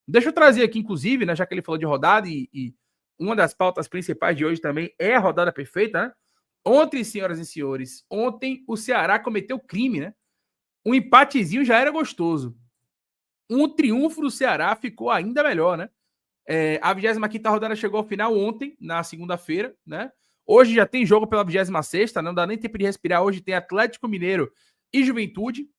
Deixa eu trazer aqui, inclusive, né, já que ele falou de rodada, e uma das pautas principais de hoje também é a rodada perfeita, né? Ontem, senhoras e senhores, ontem o Ceará cometeu crime, né? Um empatezinho já era gostoso. Um triunfo do Ceará ficou ainda melhor, né? A 25ª rodada chegou ao final ontem, na segunda-feira, né? Hoje já tem jogo pela 26ª, não dá nem tempo de respirar. Hoje tem Atlético Mineiro e Juventude,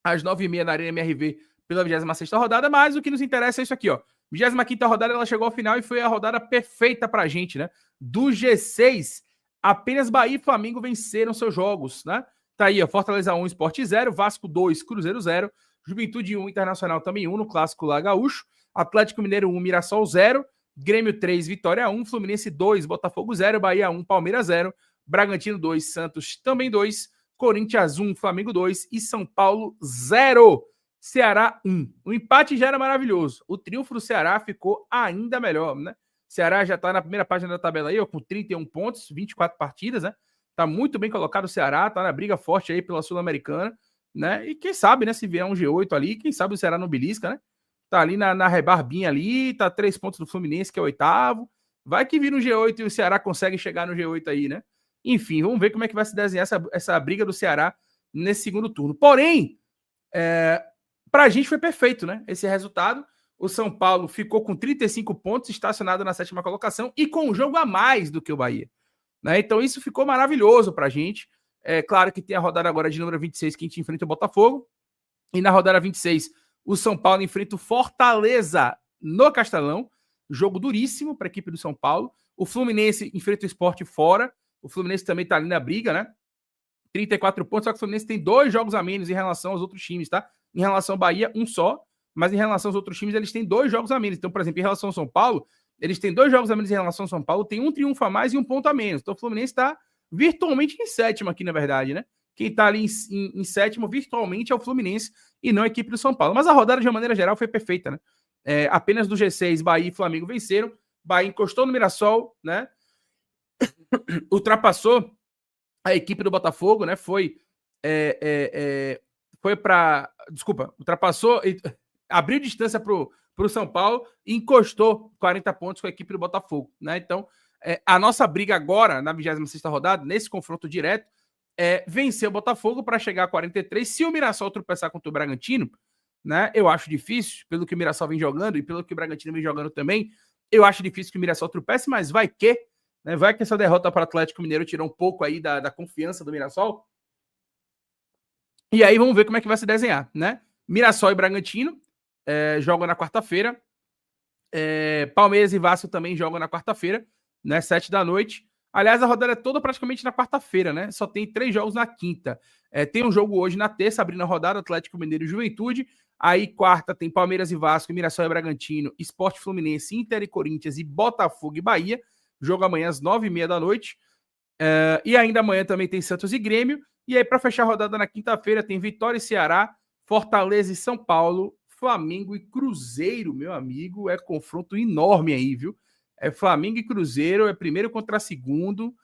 às 9h30 na Arena MRV, pela 26ª rodada, mas o que nos interessa é isso aqui, ó. 25ª rodada, ela chegou ao final e foi a rodada perfeita pra gente, né? Do G6, apenas Bahia e Flamengo venceram seus jogos, né? Tá aí, ó, Fortaleza 1, Sport 0, Vasco 2, Cruzeiro 0, Juventude 1, Internacional também 1, no Clássico lá Gaúcho, Atlético Mineiro 1, Mirassol 0, Grêmio 3, Vitória 1, Fluminense 2, Botafogo 0, Bahia 1, Palmeiras 0, Bragantino 2, Santos também 2, Corinthians 1, Flamengo 2 e São Paulo 0. Ceará 1. O empate já era maravilhoso. O triunfo do Ceará ficou ainda melhor, né? Ceará já tá na primeira página da tabela aí, ó, com 31 pontos, 24 partidas, né? Tá muito bem colocado o Ceará, tá na briga forte aí pela Sul-Americana, né? E quem sabe, né, se vier um G8 ali, quem sabe o Ceará não belisca, né? Tá ali na rebarbinha ali, tá 3 pontos do Fluminense, que é o 8º. Vai que vira um G8 e o Ceará consegue chegar no G8 aí, né? Enfim, vamos ver como é que vai se desenhar essa briga do Ceará nesse segundo turno. Porém, para a gente foi perfeito, né? Esse resultado. O São Paulo ficou com 35 pontos, estacionado na 7ª colocação e com um jogo a mais do que o Bahia, né? Então isso ficou maravilhoso para a gente. É claro que tem a rodada agora de número 26, que a gente enfrenta o Botafogo. E na rodada 26, o São Paulo enfrenta o Fortaleza no Castelão. Jogo duríssimo para a equipe do São Paulo. O Fluminense enfrenta o Sport fora. O Fluminense também tá ali na briga, né? 34 pontos, só que o Fluminense tem 2 jogos a menos em relação aos outros times, tá? Em relação ao Bahia, um só, mas em relação aos outros times, eles têm 2 jogos a menos. Então, por exemplo, em relação ao São Paulo, eles têm 2 jogos a menos em relação ao São Paulo, tem um triunfo a mais e um ponto a menos. Então, o Fluminense está virtualmente em sétimo aqui, na verdade, né? Quem está ali em sétimo, virtualmente, é o Fluminense e não a equipe do São Paulo. Mas a rodada, de uma maneira geral, foi perfeita, né? Apenas do G6, Bahia e Flamengo venceram. Bahia encostou no Mirassol, né? Ultrapassou a equipe do Botafogo, né? Foi para... Desculpa, ultrapassou... Abriu distância para o São Paulo e encostou 40 pontos com a equipe do Botafogo, né? Então, a nossa briga agora, na 26ª rodada, nesse confronto direto, é vencer o Botafogo para chegar a 43. Se o Mirassol tropeçar contra o Bragantino, né? Eu acho difícil, pelo que o Mirassol vem jogando e pelo que o Bragantino vem jogando também, eu acho difícil que o Mirassol tropece, mas vai que, né? Vai que essa derrota para o Atlético Mineiro tirou um pouco aí da confiança do Mirassol. E aí vamos ver como é que vai se desenhar, né? Mirassol e Bragantino jogam na quarta-feira. Palmeiras e Vasco também jogam na quarta-feira, né? 7 da noite. Aliás, a rodada é toda praticamente na quarta-feira, né? Só tem 3 jogos na quinta. Tem um jogo hoje na terça, abrindo a rodada, Atlético Mineiro e Juventude. Aí, quarta, tem Palmeiras e Vasco, Mirassol e Bragantino, Sport Fluminense, Inter e Corinthians e Botafogo e Bahia. Jogo amanhã às 9h30 da noite. E ainda amanhã também tem Santos e Grêmio. E aí, para fechar a rodada na quinta-feira, tem Vitória e Ceará, Fortaleza e São Paulo, Flamengo e Cruzeiro, meu amigo. É confronto enorme aí, viu? Flamengo e Cruzeiro, é primeiro contra segundo.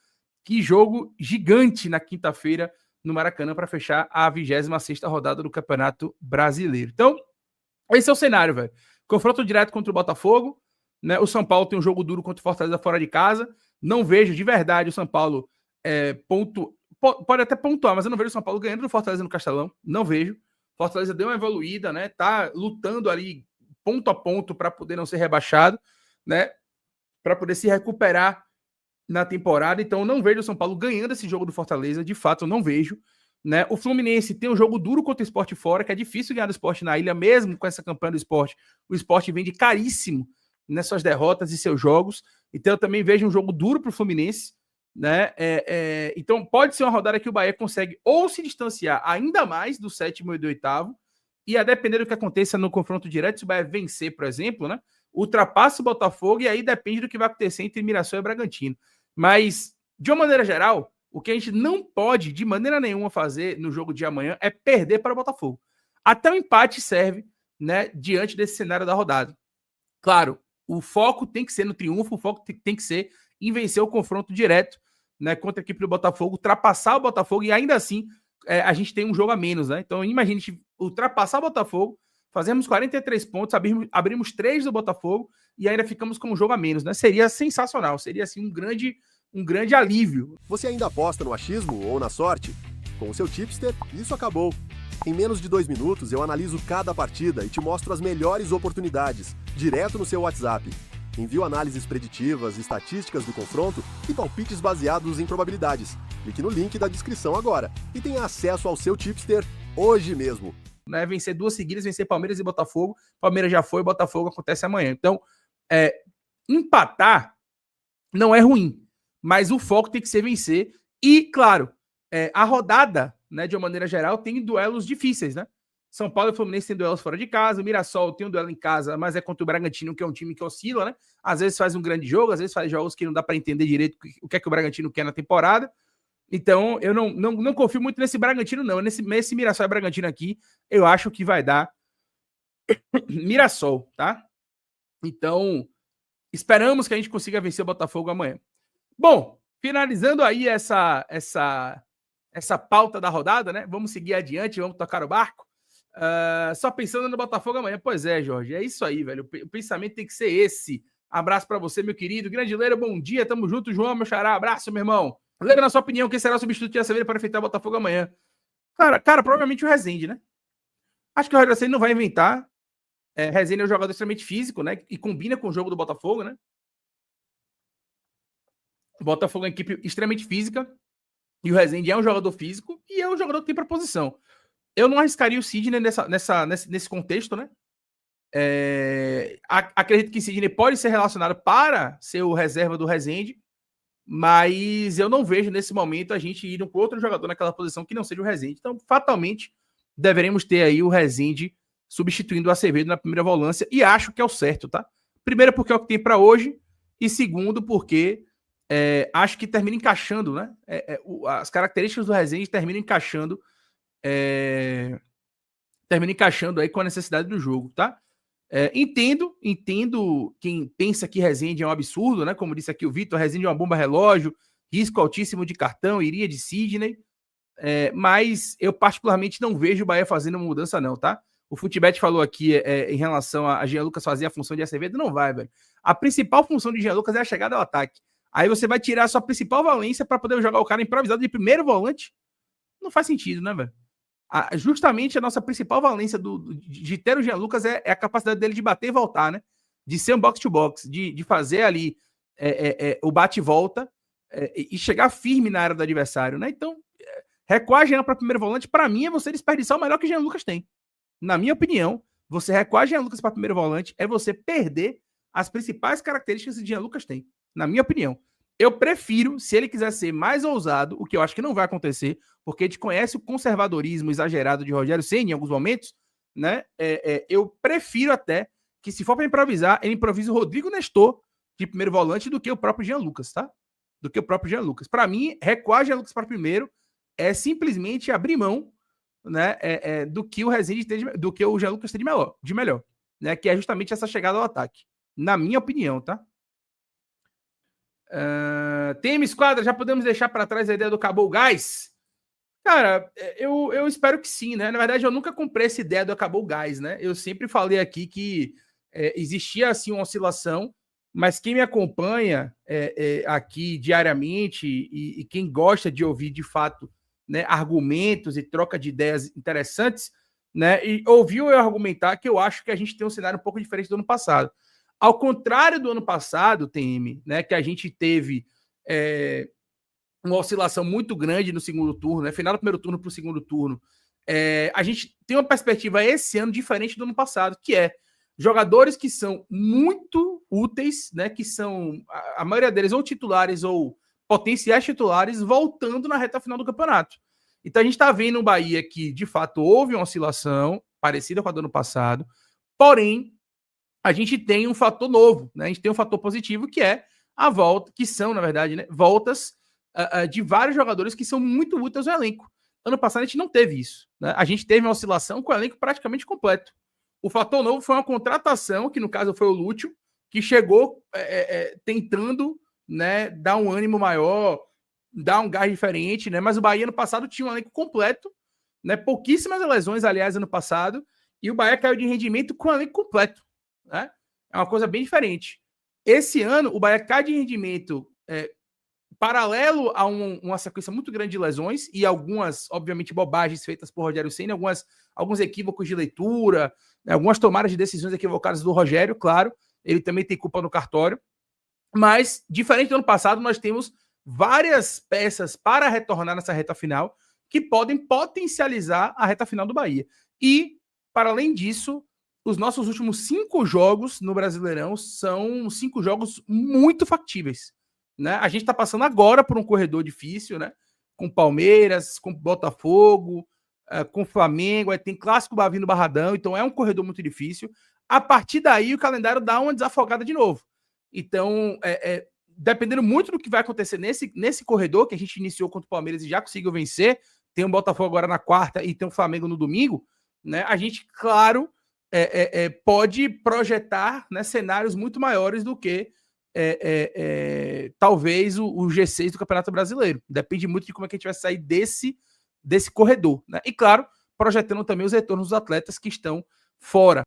Que jogo gigante na quinta-feira no Maracanã para fechar a 26ª rodada do Campeonato Brasileiro. Então, esse é o cenário, velho. Confronto direto contra o Botafogo, né? O São Paulo tem um jogo duro contra o Fortaleza fora de casa. Não vejo de verdade o São Paulo pode até pontuar, mas eu não vejo o São Paulo ganhando do Fortaleza no Castelão. Não vejo. Fortaleza deu uma evoluída, né? Tá lutando ali ponto a ponto para poder não ser rebaixado, né? Para poder se recuperar na temporada. Então, eu não vejo o São Paulo ganhando esse jogo do Fortaleza. De fato, eu não vejo, né? O Fluminense tem um jogo duro contra o Sport fora, que é difícil ganhar do Sport na ilha, mesmo com essa campanha do Sport. O Sport vende caríssimo nessas derrotas e seus jogos. Então, eu também vejo um jogo duro para o Fluminense, né? Então, pode ser uma rodada que o Bahia consegue ou se distanciar ainda mais do 7º e do 8º, e a depender do que aconteça no confronto direto, se o Bahia vencer, por exemplo, né? Ultrapassa o Botafogo, e aí depende do que vai acontecer entre Mirassol e Bragantino. Mas, de uma maneira geral, o que a gente não pode, de maneira nenhuma, fazer no jogo de amanhã é perder para o Botafogo. Até o empate serve, né, diante desse cenário da rodada. Claro, o foco tem que ser no triunfo, o foco tem que ser em vencer o confronto direto, né, contra a equipe do Botafogo, ultrapassar o Botafogo, e ainda assim a gente tem um jogo a menos, né? Então, imagine ultrapassar o Botafogo, fazemos 43 pontos, abrimos 3 do Botafogo e ainda ficamos com um jogo a menos, né? Seria sensacional, seria assim um grande alívio. Você ainda aposta no achismo ou na sorte? Com o seu tipster, isso acabou. Em menos de 2 minutos, eu analiso cada partida e te mostro as melhores oportunidades, direto no seu WhatsApp. Envio análises preditivas, estatísticas do confronto e palpites baseados em probabilidades. Clique no link da descrição agora e tenha acesso ao seu tipster hoje mesmo. Né, vencer 2 seguidas, vencer Palmeiras e Botafogo. Palmeiras já foi, Botafogo acontece amanhã. Então, empatar não é ruim, mas o foco tem que ser vencer. E, claro, a rodada, né, de uma maneira geral, tem duelos difíceis, né? São Paulo e Fluminense tem duelos fora de casa, o Mirassol tem um duelo em casa, mas é contra o Bragantino, que é um time que oscila, né? Às vezes faz um grande jogo, às vezes faz jogos que não dá para entender direito o que é que o Bragantino quer na temporada. Então, eu não confio muito nesse Bragantino, não. Nesse Mirassol e Bragantino aqui, eu acho que vai dar Mirassol, tá? Então, esperamos que a gente consiga vencer o Botafogo amanhã. Bom, finalizando aí essa pauta da rodada, né? Vamos seguir adiante, vamos tocar o barco. Só pensando no Botafogo amanhã. Pois é, Jorge, é isso aí, velho. O pensamento tem que ser esse. Abraço para você, meu querido. Grande Leiro, bom dia. Tamo junto, João, meu xará. Abraço, meu irmão. Leiro, na sua opinião, quem será o substituto de Acevedo para enfrentar o Botafogo amanhã? Cara, provavelmente o Rezende, né? Acho que o Rezende não vai inventar. Rezende é um jogador extremamente físico, né? E combina com o jogo do Botafogo, né? O Botafogo é uma equipe extremamente física. E o Rezende é um jogador físico e é um jogador que tem proposição. Eu não arriscaria o Sidney nesse contexto, né? Acredito que o Sidney pode ser relacionado para ser o reserva do Rezende, mas eu não vejo nesse momento a gente ir com outro jogador naquela posição que não seja o Rezende. Então, fatalmente, deveremos ter aí o Rezende substituindo o Acevedo na primeira volância, e acho que é o certo, tá? Primeiro, porque é o que tem para hoje, e segundo, porque acho que termina encaixando, né? As características do Rezende terminam encaixando aí com a necessidade do jogo, tá? Entendo quem pensa que Rezende é um absurdo, né? Como disse aqui o Vitor, Rezende é uma bomba relógio, risco altíssimo de cartão, iria de Sidney, mas eu particularmente não vejo o Bahia fazendo uma mudança não, tá? O Futebet falou aqui em relação a Jean Lucas fazer a função de Acevedo, não vai, velho. A principal função de Jean Lucas é a chegada ao ataque. Aí você vai tirar a sua principal valência para poder jogar o cara improvisado de primeiro volante? Não faz sentido, né, velho? Justamente a nossa principal valência de ter o Jean Lucas é a capacidade dele de bater e voltar, né? De ser um box-to-box, de fazer ali o bate e volta e chegar firme na área do adversário, né? Então, recuar Jean para primeiro volante, para mim, é você desperdiçar o melhor que Jean Lucas tem. Na minha opinião, você recuar Jean Lucas para primeiro volante é você perder as principais características que Jean Lucas tem. Na minha opinião. Eu prefiro, se ele quiser ser mais ousado, o que eu acho que não vai acontecer, porque a gente conhece o conservadorismo exagerado de Rogério Ceni em alguns momentos, né? Eu prefiro até que, se for para improvisar, ele improvise o Rodrigo Nestor de primeiro volante do que o próprio Jean Lucas, tá? Do que o próprio Jean Lucas. Para mim, recuar Jean Lucas para primeiro é simplesmente abrir mão, né? Do que o Rezende tem, do que o Jean Lucas tem de melhor, né? Que é justamente essa chegada ao ataque. Na minha opinião, tá? TM Esquadra, já podemos deixar para trás a ideia do Acabou o Gás? Cara, eu espero que sim, né? Na verdade, eu nunca comprei essa ideia do Acabou o Gás, né? Eu sempre falei aqui que existia, assim, uma oscilação, mas quem me acompanha aqui diariamente e quem gosta de ouvir, de fato, né, argumentos e troca de ideias interessantes, né? E ouviu eu argumentar que eu acho que a gente tem um cenário um pouco diferente do ano passado. Ao contrário do ano passado, TM, né, que a gente teve uma oscilação muito grande no segundo turno, né, final do primeiro turno para o segundo turno, a gente tem uma perspectiva esse ano diferente do ano passado, que é jogadores que são muito úteis, né, que são, a maioria deles, ou titulares ou potenciais titulares, voltando na reta final do campeonato. Então a gente está vendo um Bahia que, de fato, houve uma oscilação parecida com a do ano passado, porém, a gente tem um fator novo, né? A gente tem um fator positivo, que é a volta, que são, na verdade, né, voltas de vários jogadores que são muito úteis no elenco. Ano passado a gente não teve isso, né? A gente teve uma oscilação com o elenco praticamente completo. O fator novo foi uma contratação, que no caso foi o Lúcio, que chegou tentando, né, dar um ânimo maior, dar um gás diferente, né? Mas o Bahia ano passado tinha um elenco completo, né? Pouquíssimas lesões, aliás, ano passado, e o Bahia caiu de rendimento com o elenco completo, né? É uma coisa bem diferente. Esse ano, o Bahia cai de rendimento paralelo a uma sequência muito grande de lesões e algumas, obviamente, bobagens feitas por Rogério Ceni, alguns equívocos de leitura, algumas tomadas de decisões equivocadas do Rogério, claro, ele também tem culpa no cartório, mas, diferente do ano passado, nós temos várias peças para retornar nessa reta final que podem potencializar a reta final do Bahia. E, para além disso, os nossos últimos 5 jogos no Brasileirão são 5 jogos muito factíveis. Né? A gente está passando agora por um corredor difícil, né? Com Palmeiras, com Botafogo, com Flamengo, aí tem Clássico Bavi no Barradão, então é um corredor muito difícil. A partir daí, o calendário dá uma desafogada de novo. Então, dependendo muito do que vai acontecer nesse corredor, que a gente iniciou contra o Palmeiras e já conseguiu vencer, tem o Botafogo agora na quarta e tem o Flamengo no domingo, né? A gente, claro, pode projetar, né, cenários muito maiores do que talvez o G6 do Campeonato Brasileiro. Depende muito de como é que a gente vai sair desse corredor. Né? E, claro, projetando também os retornos dos atletas que estão fora.